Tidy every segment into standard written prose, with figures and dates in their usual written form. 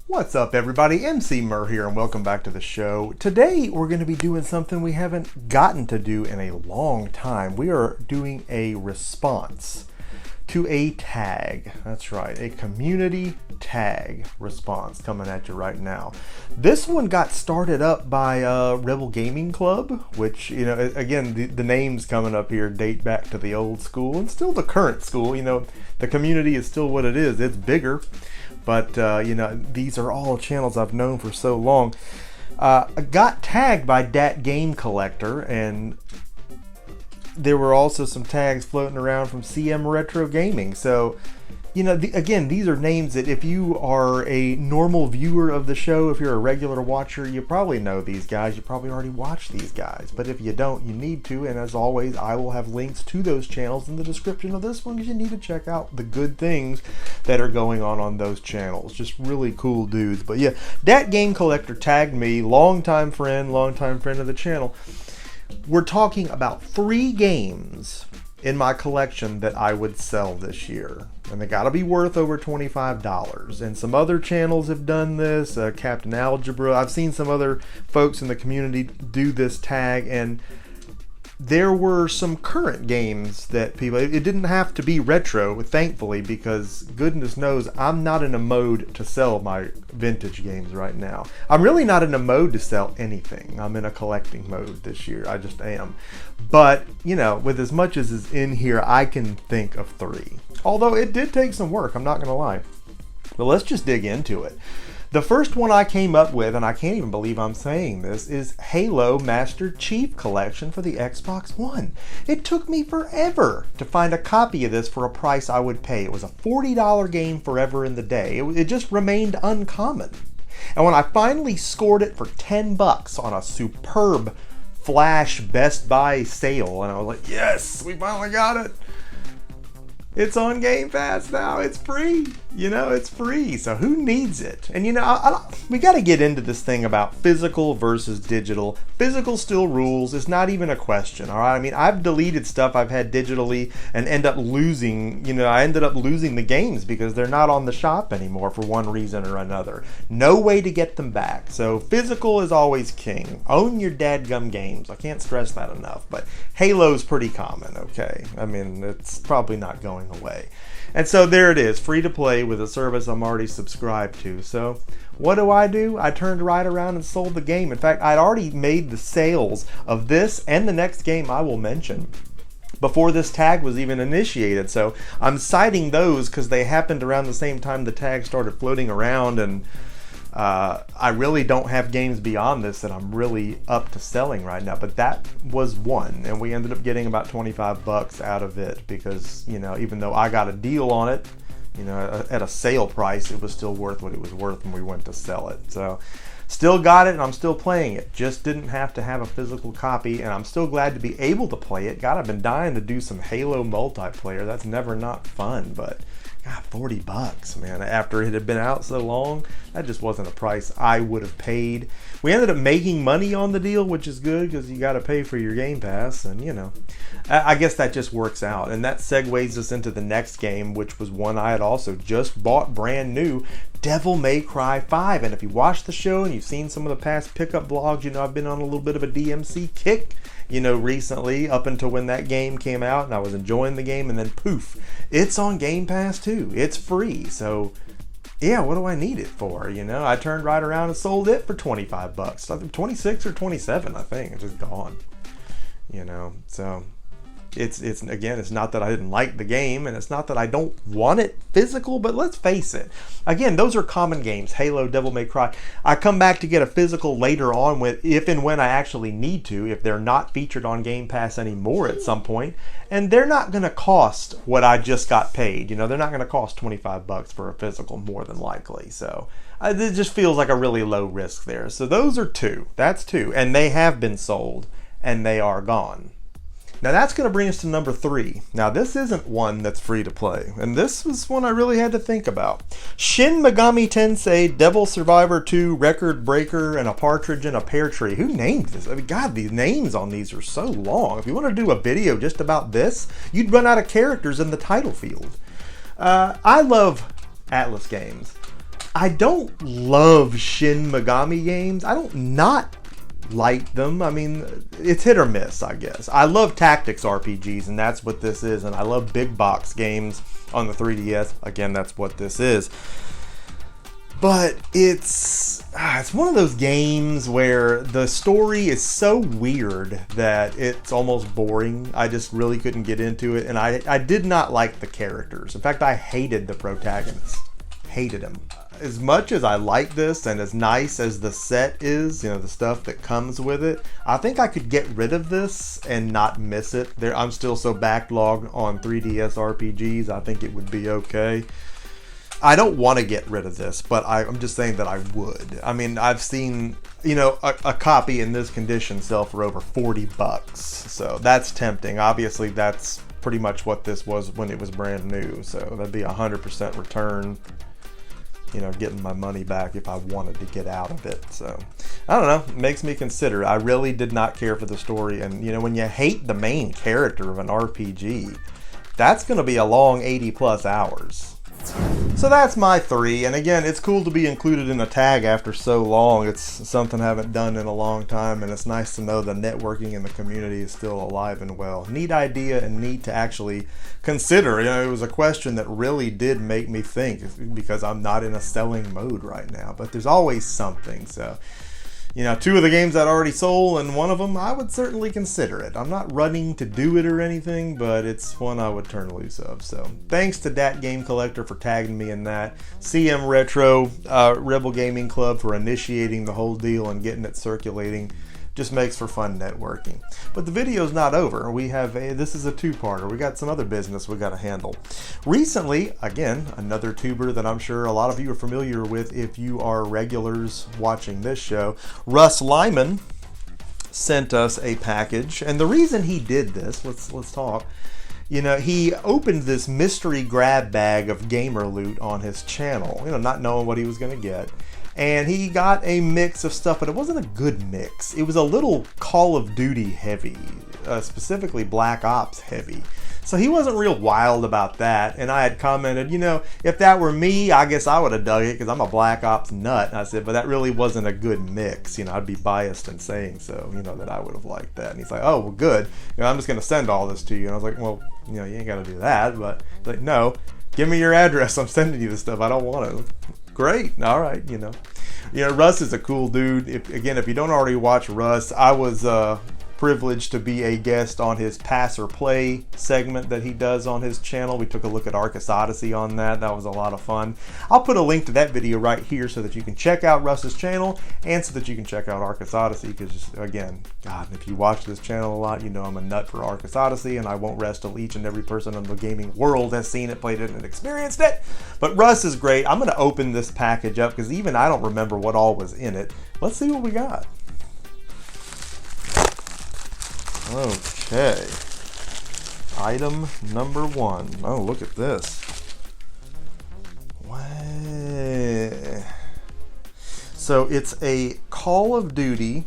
What's up, everybody? Emceemur here, and welcome back to the show. Today, we're going to be doing something we haven't gotten to do in a long time. We are doing a response to a tag. That's right, a community tag response coming at you right now. This one got started up by Rebel Gaming Club, which, you know, again, the names coming up here date back to the old school and still the current school. You know, the community is still what it is. It's bigger. But, you know, these are all channels I've known for so long. I got tagged by DatGameCollector, and there were also some tags floating around from CMRetro Gaming. So, you know, again, these are names that if you are a normal viewer of the show, if you're a regular watcher, you probably know these guys. You probably already watched these guys. But if you don't, you need to. And as always, I will have links to those channels in the description of this one because you need to check out the good things that are going on those channels. Just really cool dudes. But yeah, DatGameCollector tagged me, longtime friend of the channel. We're talking about 3 games in my collection that I would sell this year. And they gotta be worth over $25. And some other channels have done this, Captain Algebra. I've seen some other folks in the community do this tag, and there were some current games that people, it didn't have to be retro, thankfully, because goodness knows I'm not in a mode to sell my vintage games right now. I'm really not in a mode to sell anything. I'm in a collecting mode this year. I just am. But, you know, with as much as is in here, I can think of 3. Although it did take some work, I'm not gonna lie. But let's just dig into it. The first one I came up with, and I can't even believe I'm saying this, is Halo Master Chief Collection for the Xbox One. It took me forever to find a copy of this for a price I would pay. It was a $40 game forever in the day. It just remained uncommon. And when I finally scored it for 10 bucks on a superb flash Best Buy sale, and I was like, yes, we finally got it. It's on Game Pass now. It's free. You know, it's free. So who needs it? And you know, we got to get into this thing about physical versus digital. Physical still rules. It's not even a question. All right. I mean, I've deleted stuff I've had digitally and end up losing. You know, I ended up losing the games because they're not on the shop anymore for one reason or another. No way to get them back. So physical is always king. Own your dadgum games. I can't stress that enough. But Halo's pretty common. Okay. I mean, it's probably not going away. And so there it is, free to play with a service I'm already subscribed to. So what do? I turned right around and sold the game. In fact, I'd already made the sales of this and the next game I will mention before this tag was even initiated. So I'm citing those because they happened around the same time the tag started floating around, and I really don't have games beyond this that I'm really up to selling right now, but that was one, and we ended up getting about 25 bucks out of it because, you know, even though I got a deal on it, you know, at a sale price, it was still worth what it was worth when we went to sell it. So still got it, and I'm still playing it. Just didn't have to have a physical copy, and I'm still glad to be able to play it. God, I've been dying to do some Halo multiplayer. That's never not fun, but God, 40 bucks, man. After it had been out so long, that just wasn't a price I would have paid. We ended up making money on the deal, which is good because you got to pay for your Game Pass, and you know, I guess that just works out. And that segues us into the next game, which was one I had also just bought brand new, Devil May Cry 5. And if you watched the show and you've seen some of the past pickup vlogs, you know I've been on a little bit of a DMC kick, you know, recently, up until when that game came out, and I was enjoying the game, and then poof, it's on Game Pass too. It's free. So yeah, what do I need it for? You know, I turned right around and sold it for 25 bucks. 26 or 27, I think. It's just gone. You know, so it's again, it's not that I didn't like the game, and it's not that I don't want it physical, but let's face it. Again, those are common games. Halo, Devil May Cry. I come back to get a physical later on with, if and when I actually need to, if they're not featured on Game Pass anymore at some point, and they're not going to cost what I just got paid. You know, they're not going to cost 25 bucks for a physical, more than likely. So it just feels like a really low risk there. So those are 2. That's 2, and they have been sold, and they are gone. Now that's going to bring us to number 3. Now this isn't one that's free to play, and this was one I really had to think about. Shin Megami Tensei Devil Survivor 2 Record Breaker and a Partridge in a Pear Tree. Who named this? I mean, God, these names on these are so long. If you want to do a video just about this, you'd run out of characters in the title field. I love Atlas games. I don't love Shin Megami games. I don't not like them. I mean, it's hit or miss, I guess. I love tactics RPGs, and that's what this is. And I love big box games on the 3DS. Again, that's what this is. But it's one of those games where the story is so weird that it's almost boring. I just really couldn't get into it, and I did not like the characters. In fact, I hated the protagonist. Hated him. As much as I like this, and as nice as the set is, you know, the stuff that comes with it, I think I could get rid of this and not miss it. I'm still so backlogged on 3DS RPGs, I think it would be okay. I don't want to get rid of this, but I'm just saying that I would. I mean, I've seen, you know, a copy in this condition sell for over $40, so that's tempting. Obviously, that's pretty much what this was when it was brand new, so that'd be 100% return. You know, getting my money back if I wanted to get out of it. So I don't know, it makes me consider. I really did not care for the story, and you know, when you hate the main character of an RPG, that's going to be a long 80 plus hours. So that's my 3, and again, it's cool to be included in a tag after so long. It's something I haven't done in a long time, and it's nice to know the networking in the community is still alive and well. Neat idea, and neat to actually consider. You know, it was a question that really did make me think, because I'm not in a selling mode right now, but there's always something. So, you know, 2 of the games I'd already sold, and 1 of them I would certainly consider it. I'm not running to do it or anything, but it's one I would turn loose of. So thanks to DatGameCollector for tagging me in that. CMRetro Rebel Gaming Club for initiating the whole deal and getting it circulating. Just makes for fun networking. But the video's not over. This is a 2-parter. We got some other business we got to handle. Recently, again, another tuber that I'm sure a lot of you are familiar with if you are regulars watching this show, Russ Lyman sent us a package. And the reason he did this, let's talk. You know, he opened this mystery grab bag of gamer loot on his channel, you know, not knowing what he was going to get. And he got a mix of stuff, but it wasn't a good mix. It was a little Call of Duty heavy, specifically Black Ops heavy. So he wasn't real wild about that. And I had commented, you know, if that were me, I guess I would have dug it because I'm a Black Ops nut. And I said, but that really wasn't a good mix. You know, I'd be biased in saying so, you know, that I would have liked that. And he's like, oh, well, good. You know, I'm just going to send all this to you. And I was like, well, you know, you ain't got to do that. But he's like, no, give me your address. I'm sending you this stuff. I don't want it. Great. All right. You know, Russ is a cool dude. If you don't already watch Russ, I was privileged to be a guest on his Pass or Play segment that he does on his channel. We took a look at Arcus Odyssey on that. That was a lot of fun. I'll put a link to that video right here so that you can check out Russ's channel and so that you can check out Arcus Odyssey, because again, God, if you watch this channel a lot, you know I'm a nut for Arcus Odyssey, and I won't rest till each and every person in the gaming world has seen it, played it, and experienced it. But Russ is great. I'm going to open this package up because even I don't remember what all was in it. Let's see what we got. Okay, item number 1. Oh, look at this. What? So it's a Call of Duty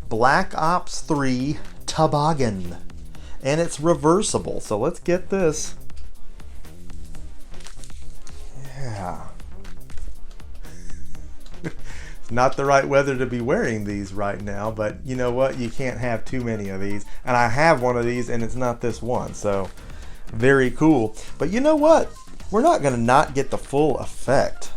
Black Ops 3 toboggan, and it's reversible. So let's get this. Yeah. Not the right weather to be wearing these right now, but you know what? You can't have too many of these. And I have one of these, and it's not this one, so very cool. But you know what? We're not going to not get the full effect.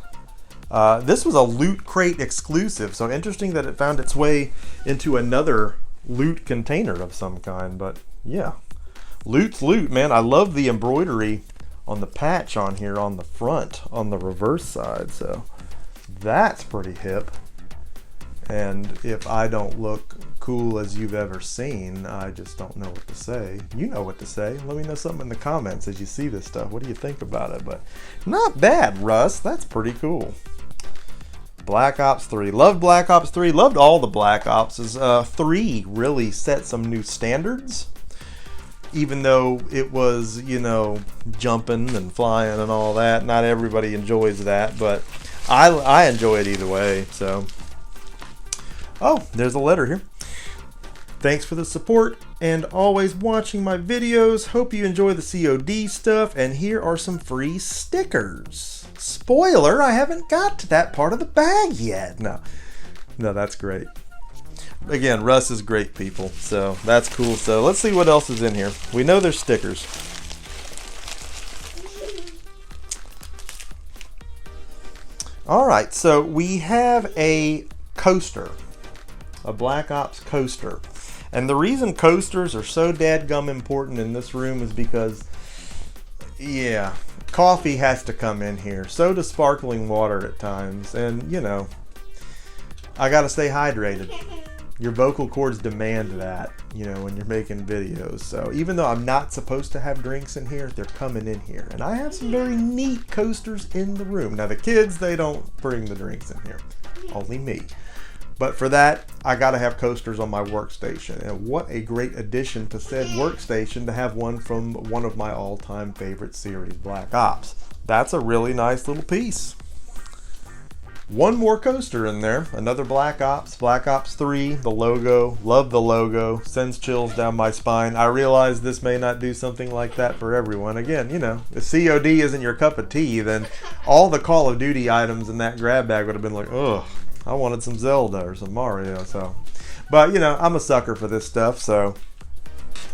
This was a Loot Crate exclusive, so interesting that it found its way into another loot container of some kind. But yeah, loot's loot, man. I love the embroidery on the patch on here on the front, on the reverse side, so that's pretty hip. And if I don't look cool as you've ever seen, I just don't know what to say. You know what to say. Let me know something in the comments as you see this stuff. What do you think about it? But not bad, Russ. That's pretty cool. Black Ops 3. Loved Black Ops 3. Loved all the Black Ops. 3 really set some new standards. Even though it was, you know, jumping and flying and all that. Not everybody enjoys that, but I enjoy it either way, so. Oh, there's a letter here. Thanks for the support, and always watching my videos. Hope you enjoy the COD stuff, and here are some free stickers. Spoiler, I haven't got to that part of the bag yet. No, that's great. Again, Russ is great, people, so that's cool. So let's see what else is in here. We know there's stickers. All right, so we have a coaster, a Black Ops coaster. And the reason coasters are so dadgum important in this room is because, yeah, coffee has to come in here. So does sparkling water at times. And, you know, I gotta stay hydrated. Your vocal cords demand that, you know, when you're making videos. So even though I'm not supposed to have drinks in here, they're coming in here. And I have some very neat coasters in the room. Now the kids, they don't bring the drinks in here. Only me. But for that, I gotta have coasters on my workstation. And what a great addition to said workstation to have one from one of my all-time favorite series, Black Ops. That's a really nice little piece. One more coaster in there, another Black Ops 3, the logo, love the logo, sends chills down my spine. I realize this may not do something like that for everyone. Again, you know, if COD isn't your cup of tea, then all the Call of Duty items in that grab bag would have been like, ugh, I wanted some Zelda or some Mario. So, but you know, I'm a sucker for this stuff, so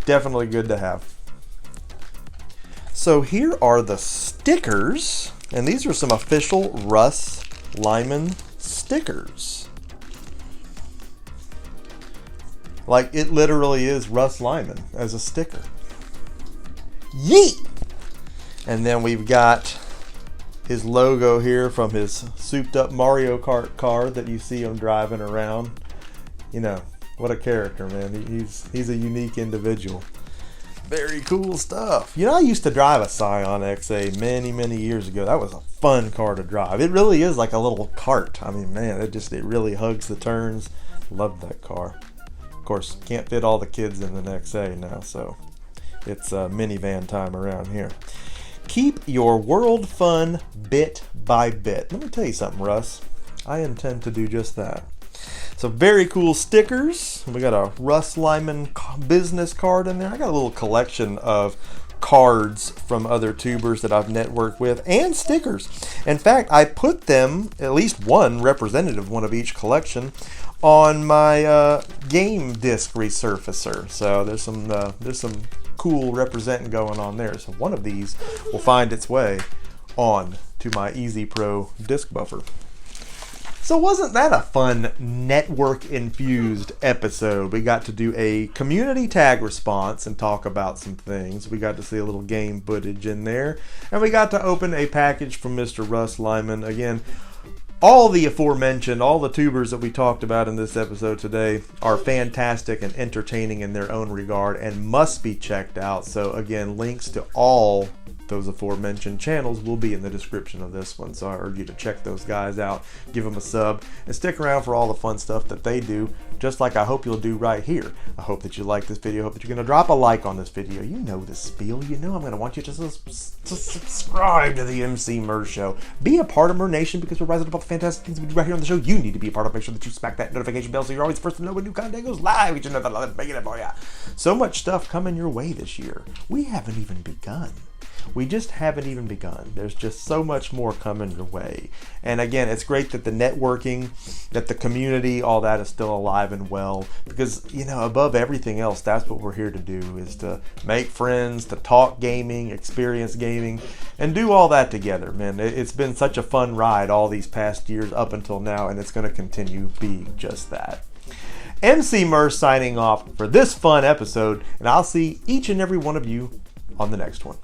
definitely good to have. So here are the stickers, and these are some official Russ Lyman stickers. Like, it literally is Russ Lyman as a sticker. Yeet! And then we've got his logo here from his souped up Mario Kart car that you see him driving around. You know, what a character, man. He's a unique individual. Very cool stuff. You know, I used to drive a Scion XA many years ago. That was a fun car to drive. It really is like a little kart. I mean, man, it really hugs the turns. Love that car. Of course, can't fit all the kids in an XA now, so it's minivan time around here. Keep your world fun bit by bit. Let me tell you something, Russ. I intend to do just that. So very cool stickers. We got a Russ Lyman business card in there. I got a little collection of cards from other tubers that I've networked with, and stickers. In fact, I put them, at least one representative, one of each collection, on my game disc resurfacer. So there's some cool representing going on there. So one of these will find its way on to my Easy Pro disc buffer. So wasn't that a fun network-infused episode? We got to do a community tag response and talk about some things. We got to see a little game footage in there. And we got to open a package from Mr. Russ Lyman. Again, all the aforementioned, all the tubers that we talked about in this episode today are fantastic and entertaining in their own regard and must be checked out. So again, links to all those aforementioned channels will be in the description of this one, so I urge you to check those guys out, give them a sub, and stick around for all the fun stuff that they do, just like I hope you'll do right here. I hope that you like this video. I hope that you're going to drop a like on this video. You know the spiel. You know I'm going to want you to subscribe to the Emceemur show. Be a part of Mer Nation, because we're rising up all the fantastic things we do right here on the show. You need to be a part of. Make sure that you smack that notification bell so you're always first to know when new content goes live. Each and every day, making it for you. So much stuff coming your way this year. We haven't even begun. We just haven't even begun. There's just so much more coming your way. And again, it's great that the networking, that the community, all that is still alive and well, because, you know, above everything else, that's what we're here to do, is to make friends, to talk gaming, experience gaming, and do all that together, man. It's been such a fun ride all these past years up until now, and it's going to continue being just that. Emceemur signing off for this fun episode, and I'll see each and every one of you on the next one.